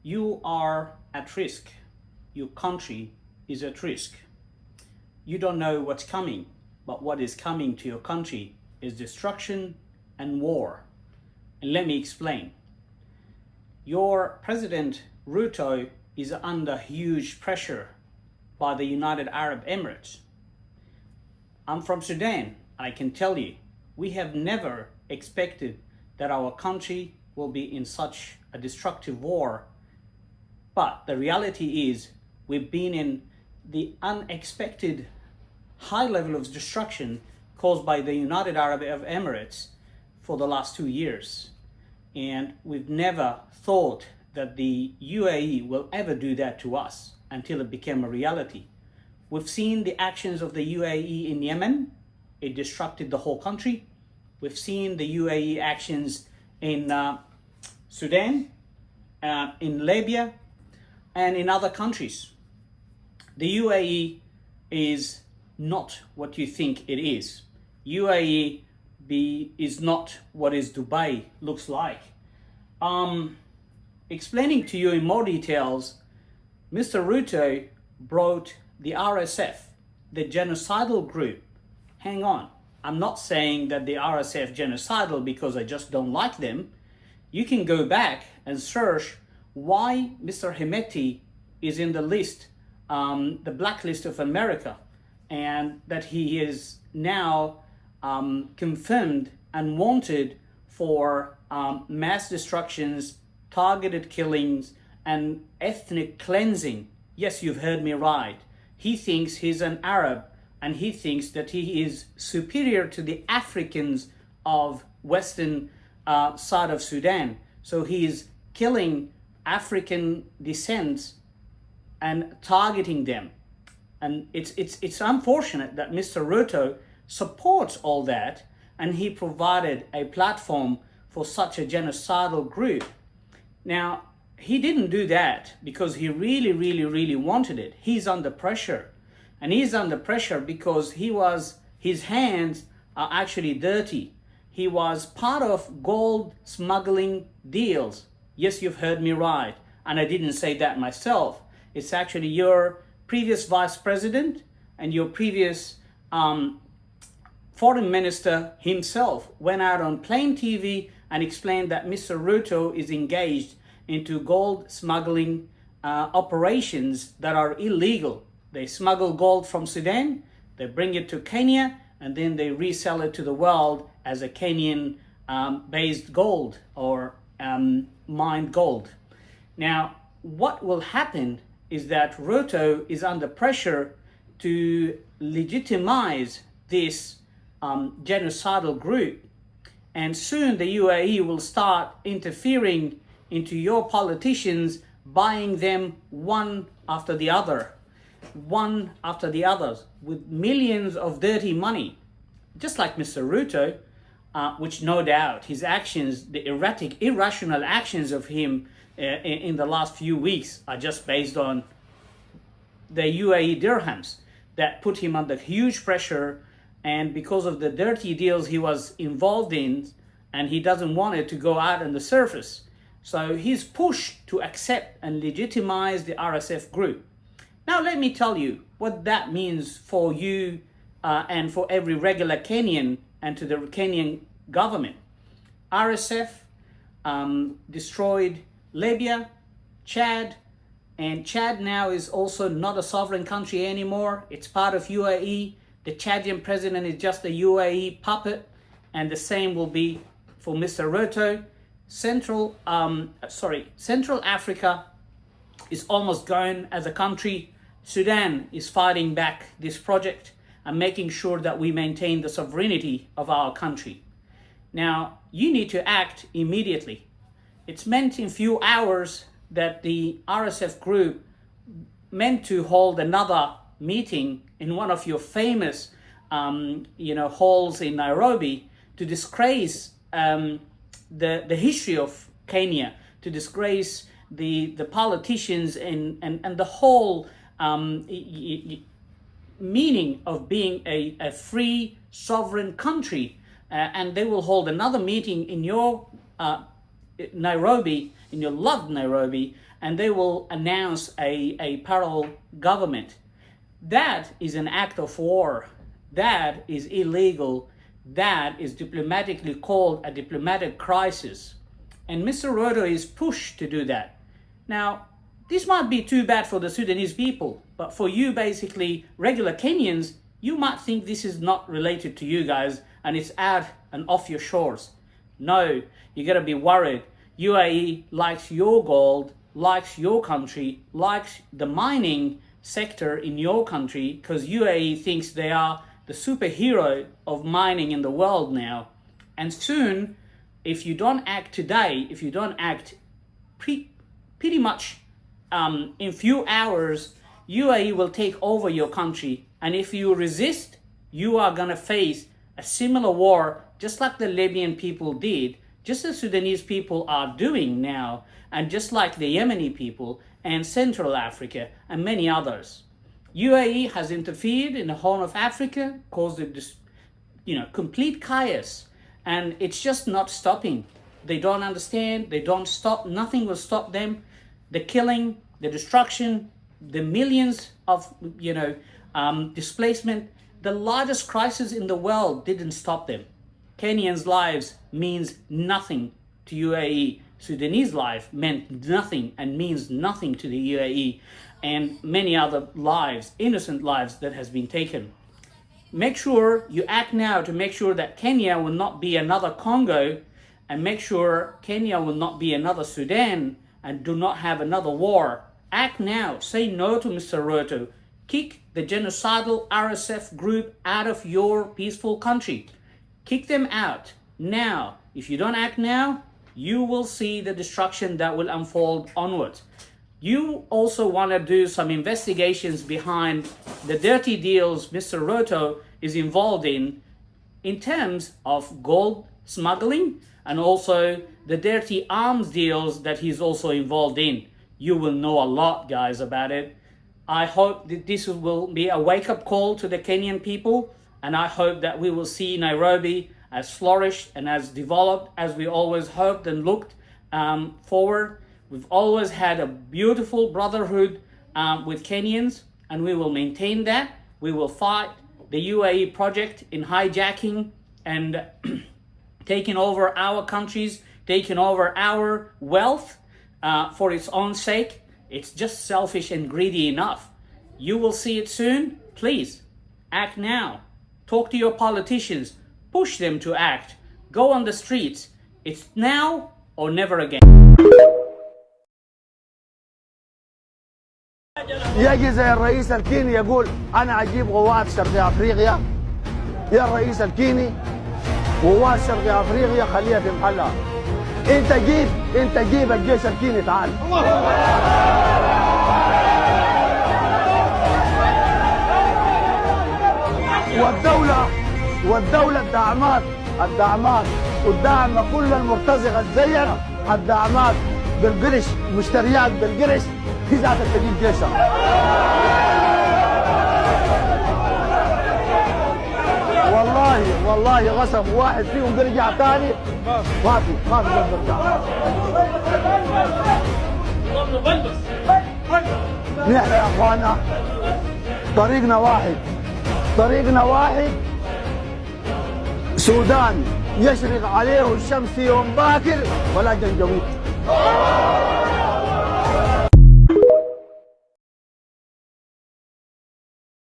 You are at risk. Your country is at risk. You don't know what's coming, but what is coming to your country is destruction and war. And let me explain. Your President Ruto is under huge pressure by the United Arab Emirates. I'm from Sudan, and I can tell you, we have never expected that our country will be in such a destructive war. But the reality is we've been in the unexpected high level of destruction caused by the United Arab Emirates for the last 2 years. And we've never thought that the UAE will ever do that to us until it became a reality. We've seen the actions of the UAE in Yemen. It disrupted the whole country. We've seen the UAE actions in Sudan, in Libya, and in other countries. The UAE is not what you think it is. UAE is not what is Dubai looks like. Explaining to you in more details, Mr. Ruto brought the RSF, the genocidal group. Hang on, I'm not saying that the RSF genocidal because I just don't like them. You can go back and search why Mr. Hemeti is in the list, the blacklist of America, and that he is now confirmed and wanted for mass destructions, targeted killings, and ethnic cleansing. Yes, you've heard me right. He thinks he's an Arab, and he thinks that he is superior to the Africans of western side of Sudan. So he is killing African descents and targeting them. And it's unfortunate that Mr. Ruto supports all that, and he provided a platform for such a genocidal group. Now, he didn't do that because he really wanted it. He's under pressure. And he's under pressure because his hands are actually dirty. He was part of gold smuggling deals. Yes, you've heard me right. And I didn't say that myself. It's actually your previous vice president and your previous foreign minister himself went out on plain TV and explained that Mr. Ruto is engaged into gold smuggling operations that are illegal. They smuggle gold from Sudan, they bring it to Kenya, and then they resell it to the world as a Kenyan-based gold or mined gold. Now, what will happen is that Ruto is under pressure to legitimize this genocidal group. And soon the UAE will start interfering into your politicians, buying them one after the other, with millions of dirty money. Just like Mr. Ruto, which no doubt his actions, the erratic, irrational actions of him in the last few weeks are just based on the UAE dirhams that put him under huge pressure, and because of the dirty deals he was involved in, and he doesn't want it to go out on the surface. So he's pushed to accept and legitimize the RSF group. Now let me tell you what that means for you and for every regular Kenyan and to the Kenyan government. RSF destroyed Libya, Chad, and Chad now is also not a sovereign country anymore. It's part of UAE. The Chadian president is just a UAE puppet, and the same will be for Mr. Ruto. Central Africa is almost gone as a country. Sudan is fighting back this project and making sure that we maintain the sovereignty of our country. Now, you need to act immediately. It's meant in few hours that the RSF group meant to hold another meeting in one of your famous halls in Nairobi to disgrace the history of Kenya, to disgrace the politicians and the whole meaning of being a free sovereign country. And they will hold another meeting in your Nairobi, in your loved Nairobi, and they will announce a parallel government. That is an act of war. That is illegal. That is diplomatically called a diplomatic crisis. And Mr. Ruto is pushed to do that. Now, this might be too bad for the Sudanese people, but for you, basically, regular Kenyans, you might think this is not related to you guys and it's out and off your shores. No, you gotta be worried. UAE likes your gold, likes your country, likes the mining sector in your country, because UAE thinks they are the superhero of mining in the world now. And soon, if you don't act today, if you don't act pretty much in few hours, UAE will take over your country. And if you resist, you are gonna face a similar war, just like the Libyan people did, just as Sudanese people are doing now, and just like the Yemeni people and Central Africa and many others. UAE has interfered in the Horn of Africa, caused this, complete chaos, and it's just not stopping. They don't understand, they don't stop, nothing will stop them. The killing, the destruction, the millions of, displacement, the largest crisis in the world didn't stop them. Kenyans' lives means nothing to UAE. Sudanese life meant nothing and means nothing to the UAE, and many other lives, innocent lives that has been taken. Make sure you act now to make sure that Kenya will not be another Congo, and make sure Kenya will not be another Sudan, and do not have another war. Act now. Say no to Mr. Ruto. Kick the genocidal RSF group out of your peaceful country. Kick them out now. If you don't act now, you will see the destruction that will unfold onwards. You also want to do some investigations behind the dirty deals Mr. Ruto is involved in terms of gold smuggling, and also the dirty arms deals that he's also involved in. You will know a lot, guys, about it. I hope that this will be a wake-up call to the Kenyan people, and I hope that we will see Nairobi as flourished and as developed as we always hoped and looked forward. We've always had a beautiful brotherhood with Kenyans, and we will maintain that. We will fight the UAE project in hijacking and taking over our countries, taking over our wealth for its own sake. It's just selfish and greedy enough. You will see it soon. Please, act now. Talk to your politicians. Push them to act. Go on the streets. It's now or never again. يجي زي الرئيس الكيني يقول أنا أجيب قوات شرق أفريقيا. يا الرئيس الكيني قوات شرق أفريقيا خليها في محلها. أنت جيب الجيش الكيني تعال. والدولة الدعمات والدعم كل المرتزقة الزينة الدعمات بالقرش مشتريات بالقرش في ذات تجيب جيشها. والله غصب واحد فيهم بيرجع تاني ما في بيرجع. نحن يا اخوانا طريقنا واحد سودان يشرق عليه الشمس يوم باكر ولا جنجويد.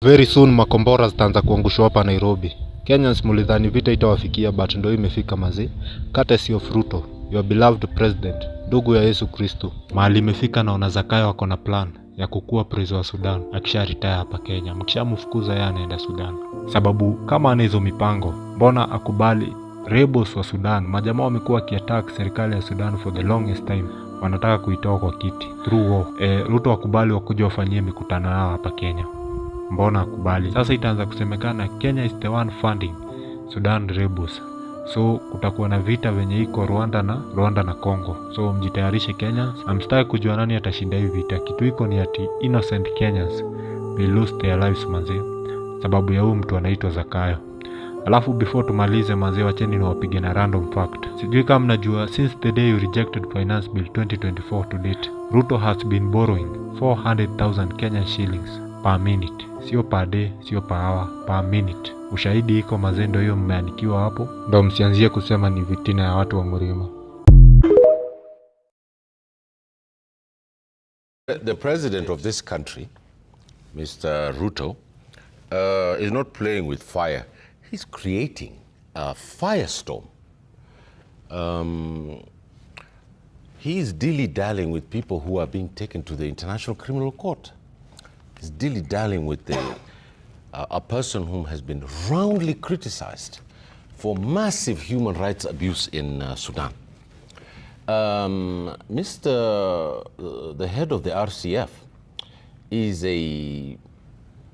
Very soon makombora zitaanza kuangushwa hapa Nairobi. Kenyans mulidhani vita itawafikia, but ndio imefika mazi. Courtesy of Ruto, your beloved president, ndugu ya Yesu Kristo. Mahali imefika na Zakayo wako na plan ya kukua prezo wa Sudan akisha retire hapa Kenya. Mkishamfukuza yeye anaenda Sudan. Sababu kama ana hizo mipango, mbona akubali rebels wa Sudan? Majamaa wamekuwa kiattack serikali ya Sudan for the longest time. Wanataka kuitoa kwa kiti through war. Ruto akubali wakuja wafanyie mikutano yao hapa Kenya. Mbona akubali? Sasa itaanza kusemekana Kenya is the one funding Sudan rebels. So kutakuwa na vita venye iko Rwanda na Congo. So mjitayarishe Kenya. Amstaki kujua nani atashinda hii vita. Kitu iko ni ati innocent Kenyans will lose their lives manzi. Sababu ya huyu mtu anaitwa Zakayo. Alafu before tumalize mazee, wacheni na wapige na random fact. Sijui kama mnajua, since the day you rejected Finance Bill 2024 to date, Ruto has been borrowing 400,000 Kenyan shillings per minute. Sio per day, sio per hour, per minute. Ushahidi iko mazee, ndio hiyo mmeandikiwa hapo. Ndio msianzie kusema ni vitina ya watu wa Murima. The president of this country, Mr. Ruto, is not playing with fire. He's creating a firestorm. He's dilly-dallying with people who are being taken to the International Criminal Court. He's dilly-dallying with a person whom has been roundly criticized for massive human rights abuse in Sudan. The head of the RCF is a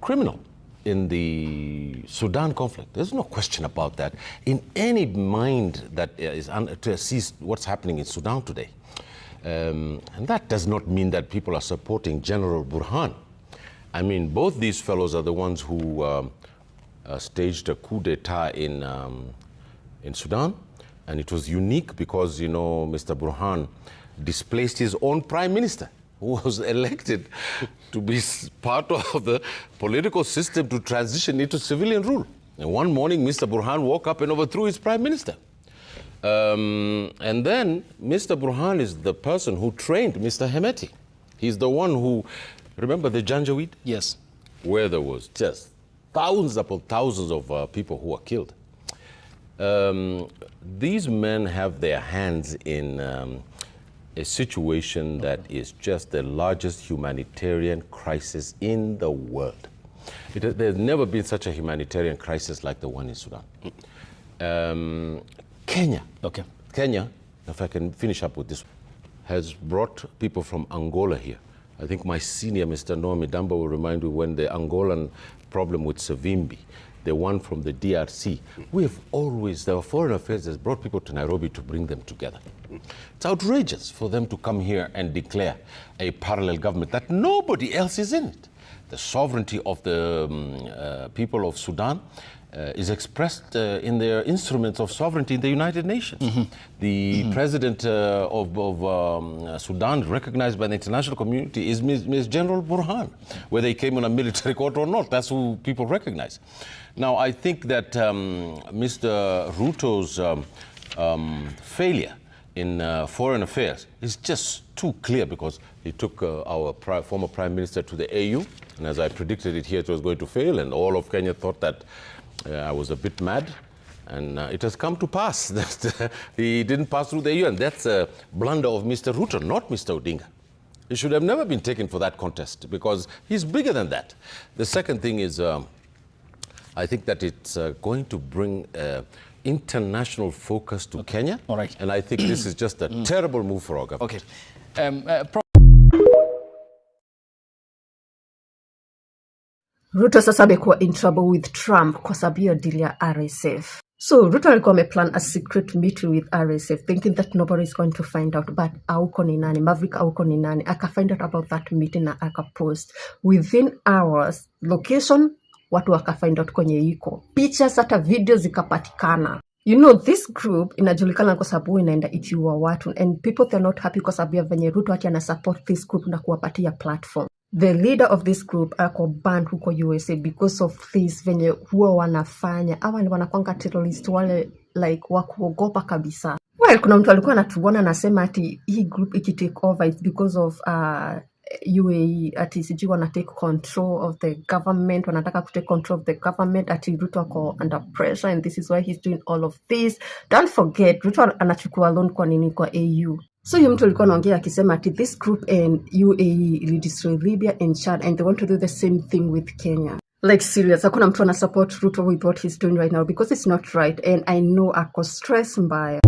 criminal in the Sudan conflict. There's no question about that in any mind that is to see what's happening in Sudan today. And that does not mean that people are supporting General Burhan. I mean, both these fellows are the ones who staged a coup d'etat in Sudan. And it was unique because, you know, Mr. Burhan displaced his own prime minister, who was elected to be part of the political system to transition into civilian rule. And one morning, Mr. Burhan woke up and overthrew his prime minister. And then Mr. Burhan is the person who trained Mr. Hemeti. He's the one who, remember the Janjaweed? Yes. Where there was just thousands upon thousands of people who were killed. These men have their hands in a situation that is just the largest humanitarian crisis in the world. There's never been such a humanitarian crisis like the one in Sudan. Kenya, if I can finish up with this, has brought people from Angola here. I think my senior, Mr. Noah Midamba, will remind you when the Angolan problem with Savimbi, the one from the DRC, the Foreign Affairs has brought people to Nairobi to bring them together. It's outrageous for them to come here and declare a parallel government that nobody else is in it. The sovereignty of the people of Sudan is expressed in their instruments of sovereignty in the United Nations. The president of Sudan, recognized by the international community, is Ms. General Burhan. Whether he came on a military court or not, that's who people recognize. Now, I think that Mr. Ruto's failure in foreign affairs is just too clear, because he took our former prime minister to the AU, and as I predicted it here, it was going to fail, and all of Kenya thought that I was a bit mad, and it has come to pass that he didn't pass through the AU, and that's a blunder of Mr. Ruto, not Mr. Odinga. He should have never been taken for that contest, because he's bigger than that. The second thing is, I think that it's going to bring international focus to Kenya. All right. And I think this is just a terrible move for our government. Okay. Ruto sasa amekuwa in trouble with Trump kwa sababu ya deal ya RSF. So Ruto alikuwa ameplan a secret meeting with RSF thinking that nobody is going to find out, but auko ni nani, Maverick auko ni nani, aka find out about that meeting na aka post. Within hours, location, watu waka find out kwenye iko. Pictures hata video zikapatikana. You know, this group inajulikana kwa sababu inaenda ikiua watu, and people they're not happy kwa sababu ya venye Ruto ati ana support this group na kuwapatia platform. The leader of this group ako banned huko USA because of this venye huwa wanafanya. Hawa ni wanakuanga terrorist wale like wakuogopa kabisa. Well, kuna mtu alikuwa anatuona anasema ati hii group iki take over it's because of UAE, ati sijui wana take control of the government, wanataka to take control of the government, ati Ruto ako under pressure and this is why he's doing all of this. Don't forget, Ruto anachukua loan kwa nini kwa AU. So yu mtu alikuwa anaongea akisema ati this group and UAE will destroy Libya and Chad and they want to do the same thing with Kenya. Like serious, hakuna mtu ana support Ruto with what he's doing right now because it's not right, and I know ako stress mbaya.